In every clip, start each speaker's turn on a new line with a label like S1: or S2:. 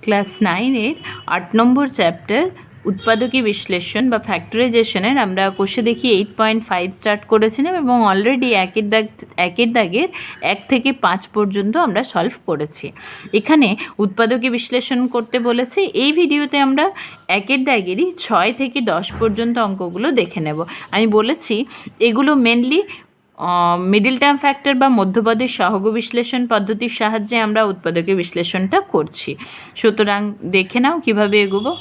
S1: Class 9-এর 8 নম্বর chapter উৎপাদকী বিশ্লেষণ বা ফ্যাক্টরাইজেশনের আমরা কোষে দেখি 8.5 স্টার্ট করেছিলাম এবং অলরেডি একের দাগের 1 থেকে 5 পর্যন্ত আমরা সলভ করেছি। এখানে উৎপাদকী বিশ্লেষণ করতে বলেছে। এই ভিডিওতে আমরা একের দাগেরই 6 থেকে 10 পর্যন্ত অঙ্কগুলো দেখে নেব। আমি বলেছি এগুলো মেনলি মিডল টার্ম ফ্যাক্টর বা মধ্যপদের সহগ বিশ্লেষণ পদ্ধতির সাহায্যে আমরা উৎপাদকীয় বিশ্লেষণটা করছি। সুতরাং দেখে নাও কীভাবে এগোবো।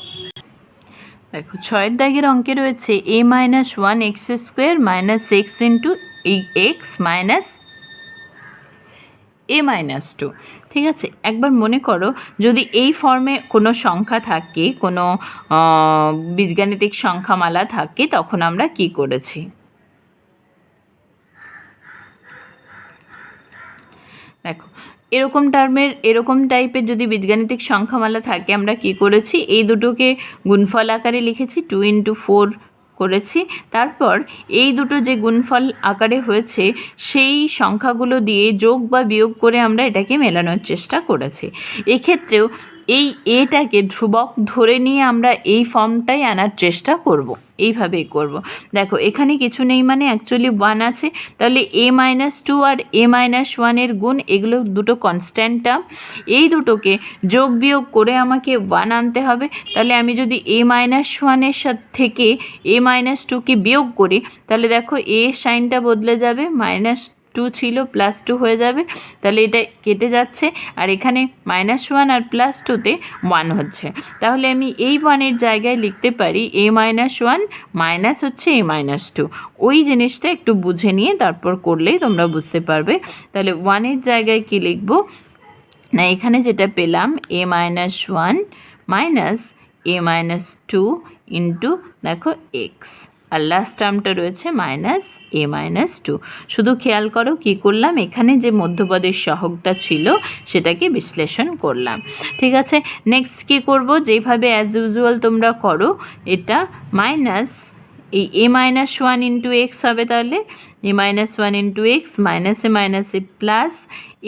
S1: দেখো 6 দাগের অঙ্কে রয়েছে a-1x² - x into x minus a-2। ঠিক আছে, একবার মনে করো যদি এই ফর্মে কোনো সংখ্যা থাকে, কোনো বীজগাণিতিক সংখ্যামালা থাকে, তখন আমরা কি করেছি। দেখো এরকম টাইপের যদি বীজগাণিতিক সংখ্যামালা থাকে, আমরা কি করেছি, এই দুটোকে গুণফল আকারে লিখেছি, 2 × 4 করেছি। তারপর এই দুটো যে গুণফল আকারে হয়েছে সেই সংখ্যাগুলো দিয়ে যোগ বা বিয়োগ করে আমরা এটাকে মেলানোর চেষ্টা করেছি। এক্ষেত্রেও এই এটাকে ধ্রুবক ধরে নিয়ে আমরা এই ফর্মটাই আনার চেষ্টা করব, এইভাবেই করব। দেখো এখানে কিছু নেই, মানে অ্যাকচুয়ালি 1 আছে, তাহলে a-2 আর a-1 গুণ, এগুলো দুটো কনস্ট্যান্ট টার্ম, এই দুটোকে যোগ বিয়োগ করে আমাকে 1 আনতে হবে। তাহলে আমি যদি a-1 সাথে থেকে a-2কে বিয়োগ করি, তাহলে দেখো a সাইনটা বদলে যাবে, -2 ছিল +2 হয়ে যাবে, তাহলে এটা কেটে যাচ্ছে, আর এখানে -1 আর +2তে 1 হচ্ছে। তাহলে আমি এই 1-এর জায়গায় লিখতে পারি a-1 মাইনাস হচ্ছে a-2। ওই জিনিসটা একটু বুঝে নিয়ে তারপর করলেই তোমরা বুঝতে পারবে। তাহলে 1-এর জায়গায় কি লিখব না, এখানে যেটা পেলাম a-1 মাইনাস a-2 ইন্টু দেখো x, আর লাস্ট টার্মটা রয়েছে -a-2। শুধু খেয়াল করো কি করলাম, এখানে যে মধ্যপদের সহগটা ছিল সেটাকে বিশ্লেষণ করলাম। ঠিক আছে, নেক্সট কি করব, যেইভাবে অ্যাজ ইউজুয়াল তোমরা করো, এটা মাইনাস এই a-1 ইন্টু x হবে, তাহলে a-1 into x minus a plus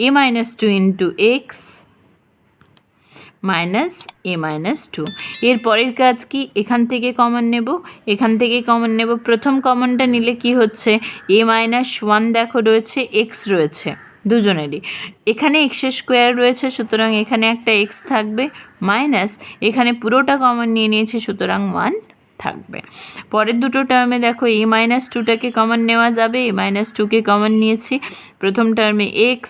S1: a-2 into x minus a-2। এর পরের কাজ কি, এখান থেকে কমন নেব, প্রথম কমনটা নিলে কি হচ্ছে, a-1 দেখো রয়েছে, x রয়েছে দুজনেরই, এখানে x² রয়েছে, সুতরাং এখানে একটা x থাকবে, মাইনাস এখানে পুরোটা কমন নিয়ে নিয়েছি, সুতরাং 1 থাকবে। পরের দুটো টার্মে দেখো a-2টাকে কমন নেওয়া যাবে, a-2কে কমন নিয়েছি, প্রথম টার্মে x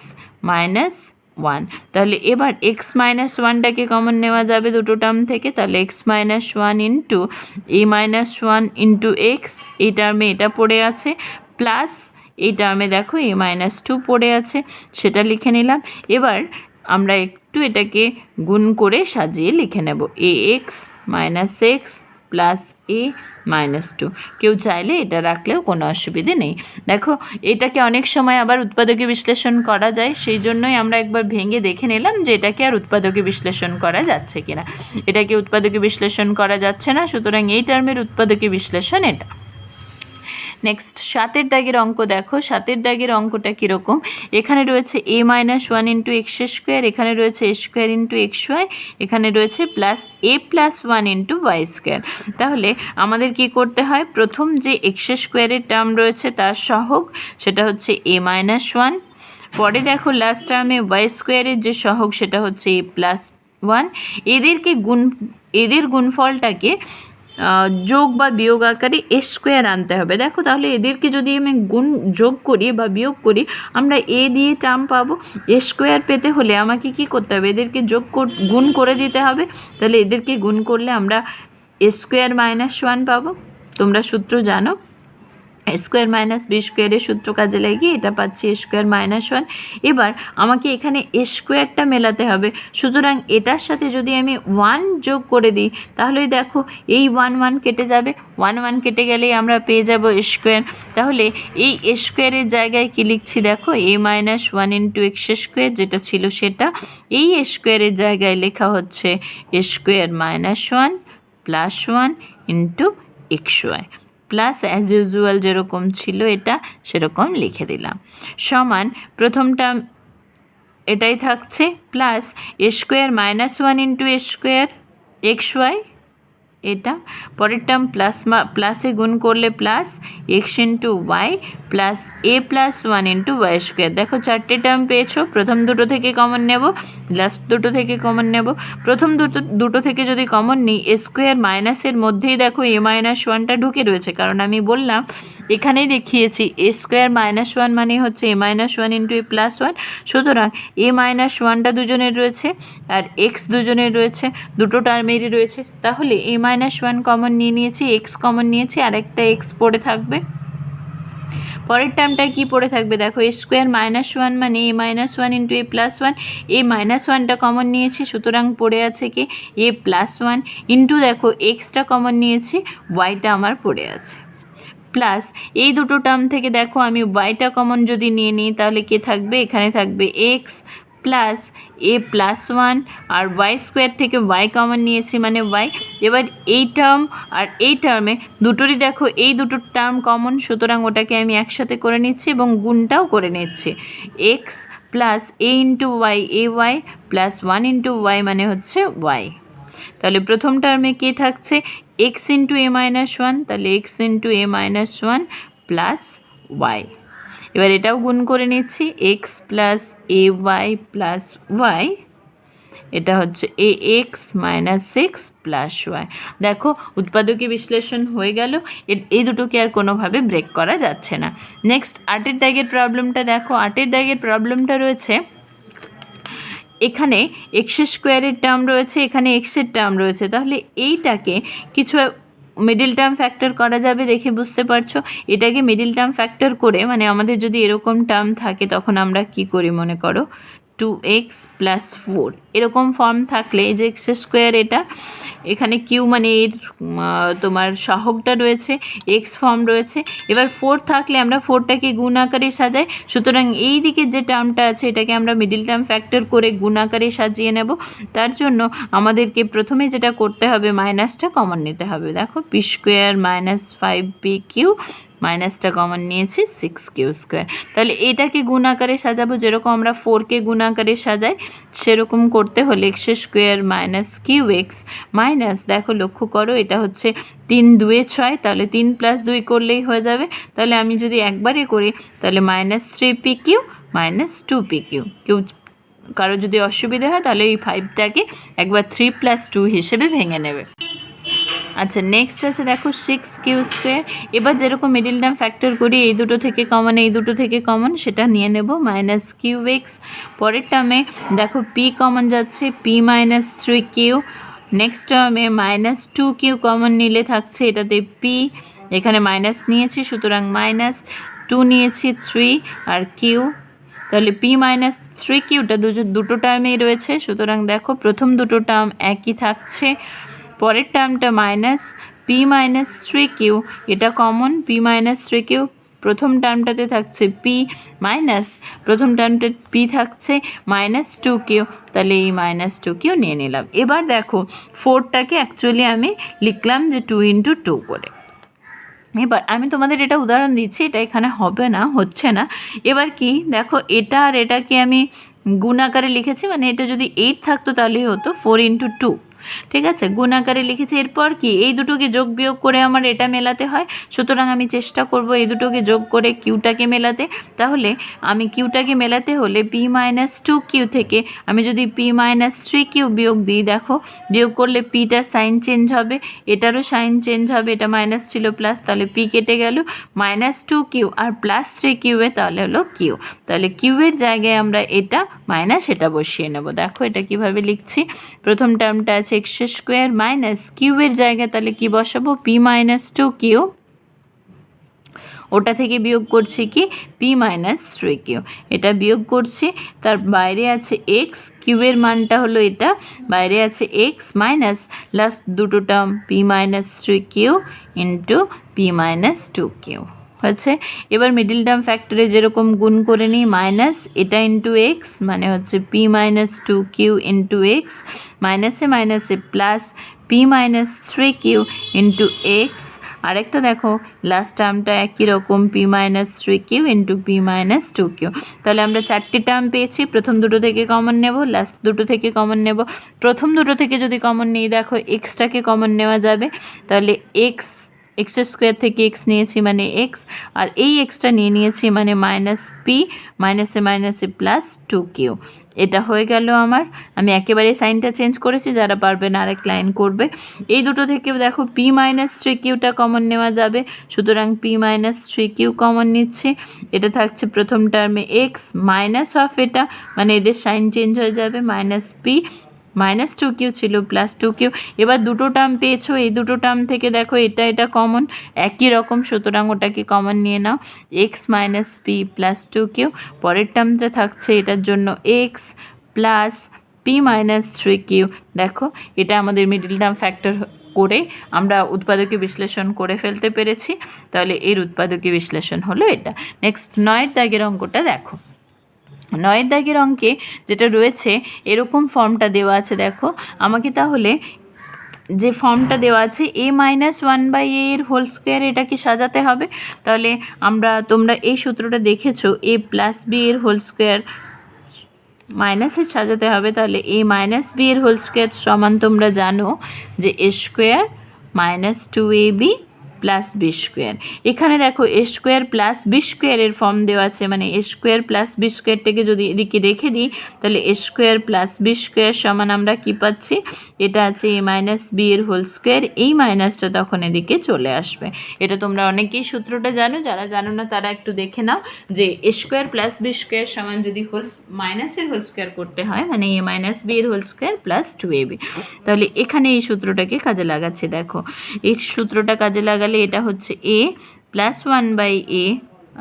S1: মাইনাস 1, তাহলে এবার x-1টাকে কমন নেওয়া যাবে দুটো টার্ম থেকে, তাহলে x-1 into a-1 into x, এই টার্মে এটা পড়ে আছে, প্লাস এই টার্মে দেখো a-2 পড়ে আছে, সেটা লিখে নিলাম। এবার আমরা একটু এটাকে গুণ করে সাজিয়ে লিখে নেব ax minus x plus a-2। কেউ চাইলে এটা রাখলেও কোনো অসুবিধে নেই। দেখো এটাকে অনেক সময় আবার উৎপাদকী বিশ্লেষণ করা যায়, সেই জন্যই আমরা একবার ভেঙে দেখে নিলাম যে এটাকে আর উৎপাদকী বিশ্লেষণ করা যাচ্ছে কিনা। এটাকে উৎপাদকী বিশ্লেষণ করা যাচ্ছে না, সুতরাং এই টার্মের উৎপাদকী বিশ্লেষণ এটা। নেক্সট 7 দাগের অঙ্ক দেখো, 7 দাগের অঙ্কটা কীরকম, এখানে রয়েছে a-1 ইন্টু x², এখানে রয়েছে a² ইন্টু xy, এখানে রয়েছে প্লাস a+1 ইন্টু y²। তাহলে আমাদের কি করতে হয়, প্রথম যে x² টার্ম রয়েছে তার সহগ, সেটা হচ্ছে a-1, পরে দেখো লাস্ট টার্মে y² যে সহগ সেটা হচ্ছে a+1, এদের গুণফলটাকে যোগ বা বিয়োগ আকারে a² আনতে হবে। দেখো তাহলে এদেরকে যদি আমি যোগ করি বা বিয়োগ করি, আমরা a দিয়ে টার্ম পাবো, a² পেতে হলে আমাকে কি করতে হবে, এদেরকে গুণ করে দিতে হবে। তাহলে এদেরকে গুণ করলে আমরা a² - 1 পাবো, তোমরা সূত্র জানো, a² - b² সূত্র কাজে লাগিয়ে এটা পাচ্ছি a² - 1। এবার আমাকে এখানে a²টা মেলাতে হবে, সুতরাং এটার সাথে যদি আমি 1 যোগ করে দিই, তাহলেই দেখো এই 1 কেটে যাবে, 1 কেটে গেলেই আমরা পেয়ে যাব a²। তাহলে এই a² জায়গায় কি লিখছি, দেখো a-1 ইন্টু x² যেটা ছিল সেটা, এই a² জায়গায় লেখা হচ্ছে a² - 1 plus 1 into xy, plus as usual যেরকম ছিল এটা সেরকম লিখে দিলাম, সমান প্রথম টার্ম এটাই থাকছে plus a square minus one into a square x y, এটা পরের টার্ম প্লাসে গুণ করলে plus x into y plus a plus one into y square. দেখো চারটে টার্ম পেয়েছো, প্রথম দুটো থেকে কমন নেব, লাস্ট দুটো থেকে কমন নেব। প্রথম দুটো থেকে যদি কমন নিই, এ স্কোয়ার মাইনাসের মধ্যেই দেখো এ মাইনাস ওয়ানটা ঢুকে রয়েছে, কারণ আমি বললাম এখানেই দেখিয়েছি এ স্কোয়ার মাইনাস ওয়ান মানে হচ্ছে এ মাইনাস ওয়ান ইন্টু এ প্লাস ওয়ান। সুতরাং এ মাইনাস ওয়ানটা দুজনের রয়েছে আর এক্স দুজনের রয়েছে, দুটো টার্মেরই রয়েছে, তাহলে এ মাইনাস ওয়ান কমন নিয়ে নিয়েছি, এক্স কমন নিয়েছি, আর একটা এক্স পড়ে থাকবে। পরের টার্মটা কি পড়ে থাকবে দেখো, এ স্কোয়ার মাইনাস ওয়ান মানে এ মাইনাস ওয়ান ইন্টু এ প্লাস ওয়ান, এ মাইনাস ওয়ানটা কমন নিয়েছি, সুতরাং পড়ে আছে কি এ প্লাস ওয়ান ইন্টু দেখো এক্সটা কমন নিয়েছি, ওয়াইটা আমার পড়ে আছে, প্লাস এই দুটো টার্ম থেকে দেখো আমি ওয়াইটা কমন যদি নিয়ে নিই তাহলে কে থাকবে, এখানে থাকবে x plus a plus one, R Y square থেকে ওয়াই কমন নিয়েছি মানে ওয়াই। এবার এই টার্ম আর এই টার্মে দুটোরই দেখো এই দুটো টার্ম কমন, সুতরাং ওটাকে আমি একসাথে করে নিচ্ছি এবং গুণটাও করে নিচ্ছি, x plus a into y a y plus one into y মানে হচ্ছে ওয়াই। তাহলে প্রথম টার্মে কে থাকছে x into a minus one, তাহলে x into a minus one plus y. এবার এটাও গুণ করে নিচ্ছি, x plus a y plus y, এটা হচ্ছে a x minus x plus y. দেখো উৎপাদকীয় বিশ্লেষণ হয়ে গেল, এই দুটোকে আর কোনোভাবে ব্রেক করা যাচ্ছে না। নেক্সট 8 দাগের প্রবলেমটা দেখো, 8 দাগের প্রবলেমটা রয়েছে, এখানে এক্স স্কোয়ারের টার্ম রয়েছে, এখানে এক্সের টার্ম রয়েছে, তাহলে এইটাকে কিছু মিডিল টার্ম ফ্যাক্টর করা যাবে, দেখে বুঝতে পারছো। এটাকে মিডিল টার্ম ফ্যাক্টর করে, মানে আমাদের যদি এরকম টার্ম থাকে তখন আমরা কি করি মনে করো, 2x প্লাস 4 এরকম ফর্ম থাকলে, এই যে এক্স স্কোয়ার এটা এখানে কিউ মানে এর তোমার সহগটা রয়েছে, এক্স ফর্ম রয়েছে। এবার 4 থাকলে আমরা 4টাকে গুণ আকারে সাজাই, সুতরাং এই দিকে যে টার্মটা আছে এটাকে আমরা মিডিল টার্ম ফ্যাক্টর করে গুণ আকারে সাজিয়ে নেব। তার জন্য আমাদেরকে প্রথমে যেটা করতে হবে, মাইনাসটা কমন নিতে হবে। দেখো পি স্কোয়ার মাইনাস 5p³ মাইনাসটা কমন নিয়েছি 6q স্কোয়ার। তাহলে এটাকে গুণ আকারে সাজাবো, যেরকম আমরা 4কে গুণ আকারে সাজাই সেরকম করতে হলে x square minus q x minus, দেখো লক্ষ্য করো এটা হচ্ছে 3 2 6, তাহলে 3 প্লাস 2 করলেই হয়ে যাবে। তাহলে আমি যদি একবারে করি তাহলে মাইনাস 3pq মাইনাস 2pq। কেউ কারো যদি অসুবিধা হয় তাহলে এই 5টাকে একবার 3 প্লাস 2 হিসেবে ভেঙে নেবে। আচ্ছা নেক্সট আছে দেখো 6q স্কোয়ার। এবার যেরকম মিডিল টার্ম ফ্যাক্টর করি, এই দুটো থেকে কমন এই দুটো থেকে কমন, সেটা নিয়ে নেব মাইনাস কিউ এক্স। পরের টার্মে দেখো পি কমন যাচ্ছে, পি মাইনাস 3q। নেক্সট টার্মে মাইনাস 2q কমন নিলে থাকছে এটাতে পি, এখানে মাইনাস নিয়েছি সুতরাং মাইনাস 2 নিয়েছি 3 আর কিউ, তাহলে পি মাইনাস 3qটা দুটো টার্মেই রয়েছে, সুতরাং দেখো প্রথম দুটো টার্ম একই থাকছে। পরের টার্মটা মাইনাস পি মাইনাস 3q, এটা কমন, পি মাইনাস 3q। প্রথম টার্মটাতে থাকছে পি মাইনাস, প্রথম টার্মটা পি থাকছে মাইনাস 2q, তাহলে এই মাইনাস 2q নিয়ে নিলাম। এবার দেখো 4টাকে অ্যাকচুয়ালি আমি লিখলাম যে 2 × 2 করে। এবার আমি তোমাদের এটা উদাহরণ দিচ্ছি, এটা এখানে হবে না, হচ্ছে না। এবার কি দেখো, এটা আর এটাকে আমি গুণ আকারে লিখেছি, মানে এটা যদি 8 থাকতো তাহলে হতো 4 × 2, ঠিক আছে, গুণ আকারে লিখেছি। এরপর কি এই দুটোকে যোগ বিয়োগ করে আমার এটা মেলাতে হয়, সুতরাং আমি চেষ্টা করব এই দুটোকে যোগ করে কিউটাকে মেলাতে। তাহলে আমি কিউটাকে মেলাতে হলে পি মাইনাস 2q থেকে আমি যদি পি মাইনাস 3q বিয়োগ দিই, দেখো বিয়োগ করলে পিটা সাইন চেঞ্জ হবে, এটারও সাইন চেঞ্জ হবে, এটা মাইনাস ছিল প্লাস, তাহলে পি কেটে গেল, মাইনাস 2q আর প্লাস 3q তাহলে হলো কিউ। তাহলে কিউয়ের জায়গায় আমরা এটা মাইনাস এটা বসিয়ে নেব। দেখো এটা কিভাবে লিখছি, প্রথম টার্মটা আছে এক্স স্কোয়ার মাইনাস কিউবের জায়গায় তাহলে কি বসাবো, পি মাইনাস 2q, ওটা থেকে বিয়োগ করছি কি পি মাইনাস 3q, এটা বিয়োগ করছি, তার বাইরে আছে এক্স, কিউবের মানটা হলো এটা, বাইরে আছে এক্স মাইনাস লাস্ট দুটো term P minus 3q into p minus 2q হচ্ছে। এবার মিডিল টার্ম ফ্যাক্টরে যেরকম গুণ করে নিই, মাইনাস এটা ইন্টু এক্স মানে হচ্ছে P minus 2q into x, মাইনাসে মাইনাসে plus p minus 3q into x, আরেকটা দেখো লাস্ট টার্মটা একই রকম p minus three q into p minus two q. তাহলে আমরা চারটি টার্ম পেয়েছি, প্রথম দুটো থেকে কমন নেব, লাস্ট দুটো থেকে কমন নেব। প্রথম দুটো থেকে যদি কমন নিই দেখো এক্সটাকে কমন নেওয়া যাবে, তাহলে এক্স স্কোয়ার থেকে এক্স নিয়েছি মানে এক্স, আর এই এক্সটা নিয়েছি মানে মাইনাস পি মাইনাসে প্লাস টু কিউ। এটা হয়ে গেল আমার। আমি একেবারে সাইনটা চেঞ্জ করেছি, যারা পারবে না আরেক লাইন করবে। এই দুটো থেকে দেখো পি মাইনাস থ্রি কিউটা কমন নেওয়া যাবে, সুতরাং p minus three q common নিচ্ছি। এটা থাকছে প্রথম টার্মে এক্স মাইনাস অফ এটা, মানে এদের সাইন চেঞ্জ হয়ে যাবে, minus p minus two q ছিল প্লাস টু কিউ। এবার দুটো টার্ম পেয়েছো, এই দুটো টার্ম থেকে দেখো এটা কমন একই রকম, সুতরাং ওটাকে কমন নিয়ে নাও, x minus p plus two q. পরের টার্মটা থাকছে এটার জন্য x plus p minus three q. দেখো এটা আমাদের মিডল টার্ম ফ্যাক্টর করে আমরা উৎপাদকীয় বিশ্লেষণ করে ফেলতে পেরেছি। তাহলে এর উৎপাদকীয় বিশ্লেষণ হলো এটা। নেক্সট 9 দাগের অঙ্কটা দেখো। 9 দাগের অঙ্কে যেটা রয়েছে এরকম ফর্মটা দেওয়া আছে, দেখো আমাকে তাহলে যে ফর্মটা দেওয়া আছে এ মাইনাস ওয়ান বাই এর হোল স্কোয়ার, এটা কি সাজাতে হবে। তাহলে তোমরা এই সূত্রটা দেখেছো, এ প্লাস বি এর হোল স্কোয়ার মাইনাসে সাজাতে হবে। তাহলে এ মাইনাস বি এর হোল স্কোয়ার সমান তোমরা জানো যে এ square minus two A B plus B square. এখানে দেখো এ স্কোয়ার প্লাস বি স্কোয়ারের ফর্ম দেওয়া আছে, মানে এ স্কোয়ার প্লাস বি স্কোয়ারটাকে যদি এদিকে রেখে দিই তাহলে এ স্কোয়ার প্লাস বি স্কোয়ার সমান আমরা কী পাচ্ছি, এটা আছে এ মাইনাস বি এর হোল স্কোয়ার, এই মাইনাসটা তখন এদিকে চলে আসবে। এটা তোমরা অনেকেই সূত্রটা জানো, যারা জানো না তারা একটু দেখে নাও যে এ স্কোয়ার প্লাস বি স্কোয়ার সমান যদি মাইনাসের হোল স্কোয়ার করতে হয় মানে এ মাইনাস বি এর whole square plus two A B. তাহলে এখানে এই সূত্রটাকে কাজে লাগাচ্ছি। দেখো এই সূত্রটা কাজে লাগালে এটা হচ্ছে a plus one by a,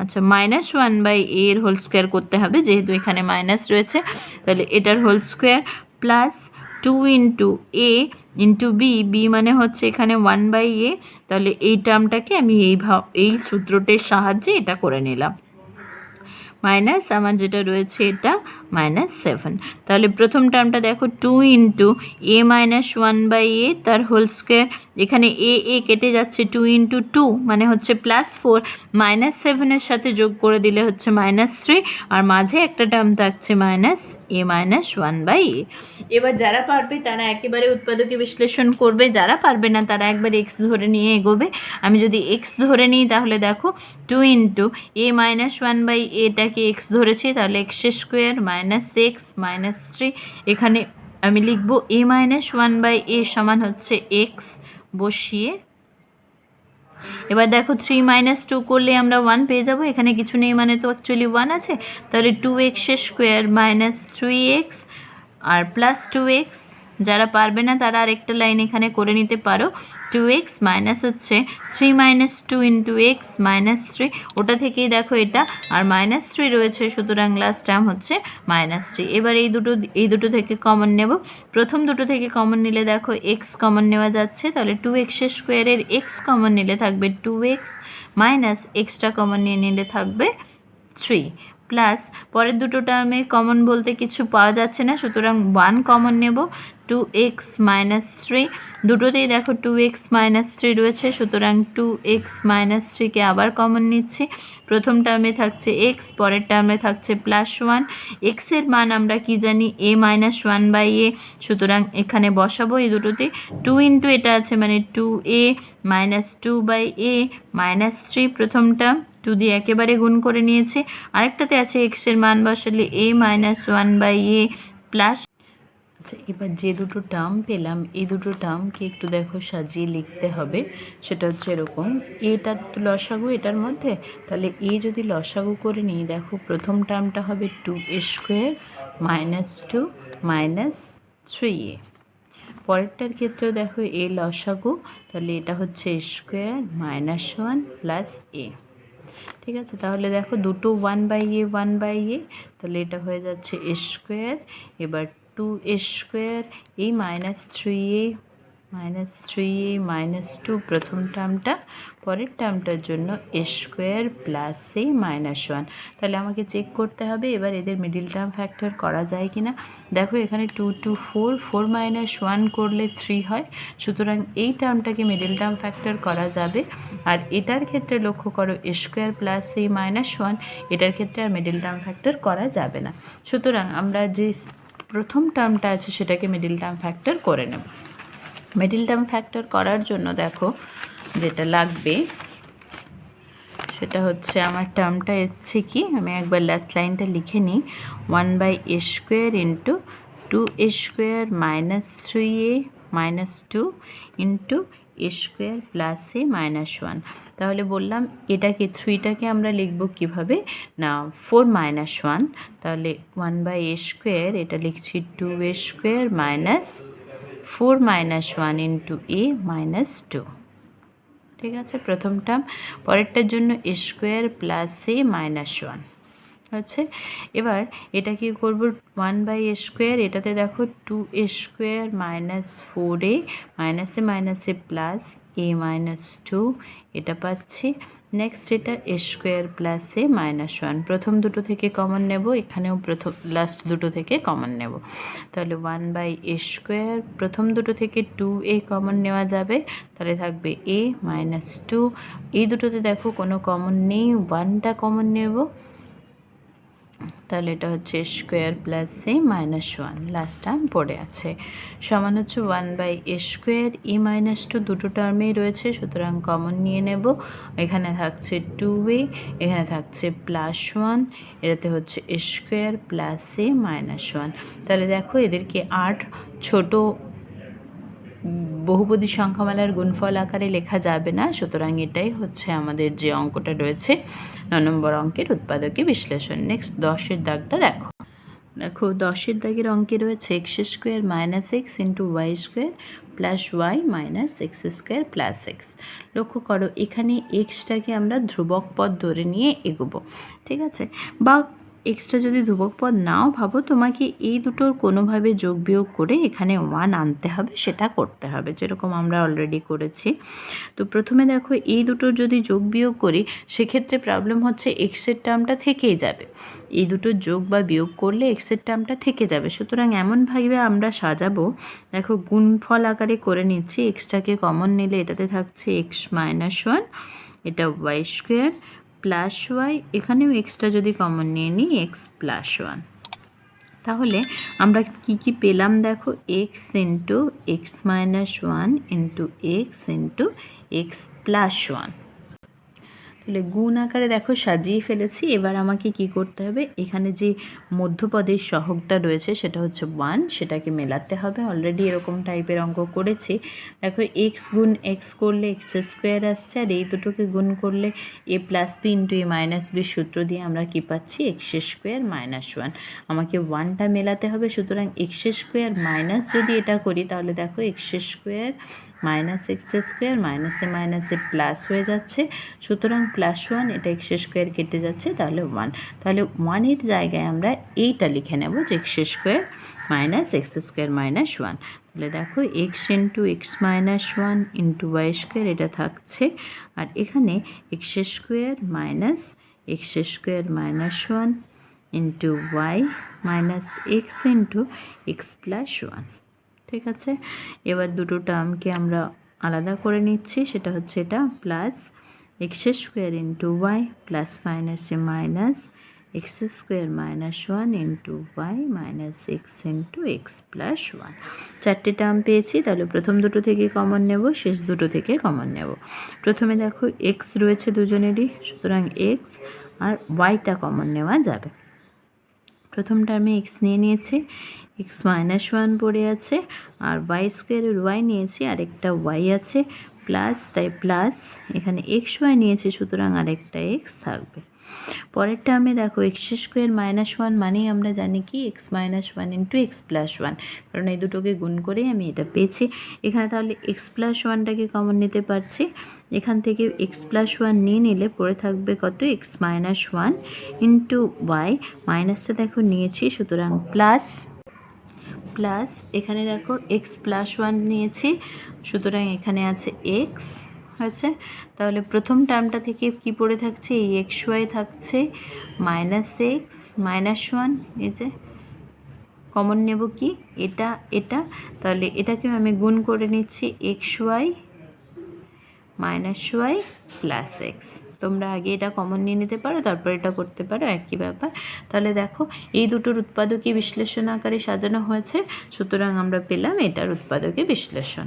S1: আচ্ছা মাইনাস ওয়ান বাই এর হোল স্কোয়ার করতে হবে যেহেতু এখানে মাইনাস রয়েছে। তাহলে এটার whole square plus two into a into b মানে হচ্ছে এখানে ওয়ান বাই এ। তাহলে এই টার্মটাকে আমি এই সূত্রটির সাহায্যে এটা করে নিলাম। মাইনাস আমার যেটা রয়েছে এটা মাইনাস সেভেন। তাহলে প্রথম টার্মটা দেখো two into a minus one by a তার হোল স্কোয়ার, এখানে এ কেটে যাচ্ছে, টু ইন্টু টু মানে হচ্ছে প্লাস ফোর, মাইনাস সেভেনের সাথে যোগ করে দিলে হচ্ছে মাইনাস থ্রি, আর মাঝে একটা টার্ম থাকছে minus a minus one by a. এবার যারা পারবে তারা একেবারে উৎপাদকে বিশ্লেষণ করবে, যারা পারবে না তারা একবার এক্স ধরে নিয়ে এগোবে। আমি যদি এক্স ধরে নিই তাহলে দেখো two into a minus one by এটাকে এক্স ধরেছি, তাহলে x square minus x minus three. এখানে আমি লিখব a minus one by a সমান হচ্ছে এক্স বসিয়ে। এবার দেখো থ্রি মাইনাস টু করলে আমরা ওয়ান পেয়ে যাবো, এখানে কিছু নেই মানে তো অ্যাকচুয়ালি ওয়ান আছে। তাহলে two x square minus three x আর প্লাস টু এক্স। যারা পারবে না তারা আরেকটা লাইন এখানে করে নিতে পারো, টু এক্স মাইনাস হচ্ছে three minus two into x minus three, ওটা থেকেই দেখো এটা, আর মাইনাস থ্রি রয়েছে সুতরাং লাস্ট টার্ম হচ্ছে মাইনাস থ্রি। এবার এই দুটো থেকে কমন নেব। প্রথম দুটো থেকে কমন নিলে দেখো এক্স কমন নেওয়া যাচ্ছে, তাহলে টু এক্স স্কোয়ারের এক্স কমন নিলে থাকবে টু এক্স মাইনাস এক্সটা কমন নিয়ে নিলে থাকবে থ্রি, প্লাস পরের দুটো টার্মে কমন বলতে কিছু পাওয়া যাচ্ছে না সুতরাং ওয়ান কমন নেব, টু এক্স মাইনাস থ্রি। দুটোতেই দেখো টু এক্স মাইনাস থ্রি রয়েছে সুতরাং টু এক্স মাইনাস থ্রিকে আবার কমন নিচ্ছি। প্রথম টার্মে থাকছে এক্স, পরের টার্মে থাকছে প্লাস ওয়ান। এক্সের মান আমরা কি জানি এ মাইনাস ওয়ান বাই এ, সুতরাং এখানে বসাবো এই দুটোতে। টু ইন্টু এটা আছে মানে two a minus two by a minus three, প্রথম টার্ম টু দিয়ে একেবারে গুণ করে নিয়েছে। আরেকটাতে আছে এক্সের মান বসালে a minus one by a plus. আচ্ছা এবার যে দুটো টার্ম পেলাম এই দুটো টার্মকে একটু দেখো সাজিয়ে লিখতে হবে। সেটা হচ্ছে এরকম, এটার তো লসাগু এটার মধ্যে, তাহলে এ যদি লসাগু করে নিই দেখো প্রথম টার্মটা হবে two square minus two minus three a. পরেরটার ক্ষেত্রেও দেখো এ লসাগু, তাহলে এটা হচ্ছে square minus one plus a. ঠিক আছে, তাহলে দেখো দুটো ওয়ান বাই এ, তাহলে এটা হয়ে যাচ্ছে স্কোয়ার। এবার টু স্কোয়ার এই মাইনাস থ্রি এ -3a -2 প্রথম টার্মটা, পরের টার্মটার জন্য a স্কোয়ার প্লাস a -1। তাহলে আমাকে চেক করতে হবে এবার এদের মিডিল টার্ম ফ্যাক্টর করা যায় কি না। দেখো এখানে 2 2 4, 4 - 1 করলে 3 হয়, সুতরাং এই টার্মটাকে মিডিল টার্ম ফ্যাক্টর করা যাবে। আর এটার ক্ষেত্রে লক্ষ্য করো a স্কোয়ার প্লাস a -1, এটার ক্ষেত্রে আর মিডিল টার্ম ফ্যাক্টর করা যাবে না। সুতরাং আমরা যে প্রথম টার্মটা আছে সেটাকে মিডিল টার্ম ফ্যাক্টর করে নেব। মিডিল টার্ম ফ্যাক্টর করার জন্য দেখো যেটা লাগবে সেটা হচ্ছে, আমার টার্মটা এসছে কি, আমি একবার লাস্ট লাইনটা লিখে নিই, 1/a square into 2a square -3a -2 into a square plus a -1। তাহলে বললাম এটাকে 3টাকে আমরা লিখব কিভাবে না 4 -1, তাহলে 1/a স্কোয়ার এটা লিখছি 2a স্কোয়ার -4 -1 ইন্টু a -2। ঠিক আছে, প্রথম টার্ম। পরেরটার জন্য a স্কোয়ার প্লাস a -1 হচ্ছে। এবার এটা কি করব, 1/a স্কোয়ার, এটাতে দেখো 2a square -4a -a plus a -2 এটা পাচ্ছি। নেক্সট এটা a স্কোয়ার প্লাস a -1, প্রথম দুটো থেকে কমন নেব, এখানেও প্রথম লাস্ট দুটো থেকে কমন নেব। তাহলে 1/a স্কোয়ার, প্রথম দুটো থেকে 2a কমন নেওয়া যাবে, তাহলে থাকবে a -2। এই দুটোতে দেখো কোনো কমন নেই, 1টা কমন নেব, তাহলে এটা হচ্ছে square plus a -1, last term পড়ে আছে, সমান হচ্ছে 1/a স্কোয়ার। e -2 দুটো টার্মেই রয়েছে, সুতরাং কমন নিয়ে নেব, এখানে থাকছে 2a, এখানে থাকছে +1, এটাতে হচ্ছে স্কোয়ার প্লাস a -1। তাহলে দেখো এদেরকে 8 ছোট বহুপদী সংখ্যামালার গুণফল আকারে লেখা যাবে না, সুতরাং এটাই হচ্ছে আমাদের যে অঙ্কটা রয়েছে 9 নম্বর অঙ্কের উৎপাদকে বিশ্লেষণ। নেক্সট 10-এর দাগটা দেখো। দেখো 10-এর দাগের অঙ্কে রয়েছে x square -x into y square plus y -x square plus x। লক্ষ্য করো এখানে এক্সটাকে আমরা ধ্রুবক পদ ধরে নিয়ে এগোবো, ঠিক আছে, বা এক্সটা যদি ধ্রুবক পদ নাও ভাবো, তোমাকে এই দুটোর কোনোভাবে যোগ বিয়োগ করে এখানে 1 আনতে হবে, সেটা করতে হবে, যেরকম আমরা অলরেডি করেছি। তো প্রথমে দেখো এই দুটোর যদি যোগ বিয়োগ করি সেক্ষেত্রে প্রবলেম হচ্ছে এক্সের টার্মটা থেকেই যাবে, এই দুটোর যোগ বা বিয়োগ করলে এক্সের টার্মটা থেকে যাবে। সুতরাং এমনভাবে আমরা সাজাবো, দেখো গুণফল আকারে করে নিচ্ছি, এক্সটাকে কমন নিলে এটাতে থাকছে x -1, এটা y স্কোয়ার প্লাস y, এখানেও এক্সটা যদি কমন নিয়ে নিই x +1, তাহলে আমরা কি কি পেলাম দেখো, x into x -1 into x into x +1। তাহলে গুণ আকারে দেখো সাজিয়ে ফেলেছি। এবার আমাকে কি করতে হবে, এখানে যে মধ্যপদের সহগটা রয়েছে সেটা হচ্ছে 1, সেটাকে মেলাতে হবে। অলরেডি এরকম টাইপের অঙ্ক করেছি। দেখো এক্স গুণ এক্স করলে এক্স স্কোয়ার আসছে, আর এই দুটোকে গুণ করলে a + b into a - b সূত্র দিয়ে আমরা কি পাচ্ছি, এক্স স্কোয়ার -1। আমাকে 1টা মেলাতে হবে, সুতরাং এক্স স্কোয়ার মাইনাস যদি এটা করি তাহলে দেখো x square -x square -a plus হয়ে যাচ্ছে, সুতরাং +1, এটা এক্স স্কোয়ার কেটে যাচ্ছে, তাহলে 1। তাহলে 1-এর জায়গায় আমরা এইটা লিখে নেব যে এক্স স্কোয়ার -x স্কোয়ার -1। তাহলে দেখো x into x -1 into y square এটা থাকছে, আর এখানে x square x square -1 into y -x into x +1। ঠিক আছে, এবার দুটো টার্মকে আমরা আলাদা করে নিচ্ছি, সেটা হচ্ছে এটা plus x square into y plus মাইনাসে minus x square -1 into y -x into x +1। চারটে টার্ম পেয়েছি, তাহলে প্রথম দুটো থেকে কমন নেব, শেষ দুটো থেকে কমন নেব। প্রথমে দেখো x রয়েছে দুজনেরই, সুতরাং x আর yটা কমন নেওয়া যাবে। প্রথম টার্মে x নিয়ে নিয়েছি, x -1 পড়ে আছে, আর y স্কোয়ারের y নিয়েছি, আরেকটা y আছে প্লাস, তাই প্লাস, এখানে xy নিয়েছি, সুতরাং আরেকটা x থাকবে। পরের টার্মে দেখো এক্স স্কোয়ার -1 মানেই আমরা জানি কি x -1 ইন্টু x +1, কারণ এই দুটোকে গুণ করেই আমি এটা পেয়েছি। এখানে তাহলে x +1টাকে কমন নিতে পারছি, এখান থেকে x +1 নিয়ে নিলে পড়ে থাকবে কত, x -1 ইন্টু y, মাইনাসটা দেখো নিয়েছি, সুতরাং প্লাস প্লাস এখানে দেখো এক্স প্লাস ওয়ান নিয়েছি, সুতরাং এখানে আছে এক্স হয়েছে। তাহলে প্রথম টার্মটা থেকে কি পড়ে থাকছে, এই এক্স ওয়াই থাকছে মাইনাস এক্স মাইনাস ওয়ান, এই যে কমন নেব কি এটা এটা, তাহলে এটাকেও আমি গুণ করে নিচ্ছি x y minus y plus x. তোমরা আগে এটা কমন নিয়ে নিতে পারো, তারপর এটা করতে পারো, একই ব্যাপার। তাহলে দেখো এই দুটোর উৎপাদকই বিশ্লেষণ আকারে সাজানো হয়েছে, সুতরাং আমরা পেলাম এটার উৎপাদকে বিশ্লেষণ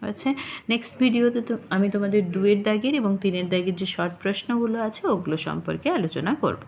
S1: হয়েছে। নেক্সট ভিডিওতে তো আমি তোমাদের 2 এর দাগের এবং 3 এর দাগের যে শর্ট প্রশ্নগুলো আছে ওগুলো সম্পর্কে আলোচনা করব।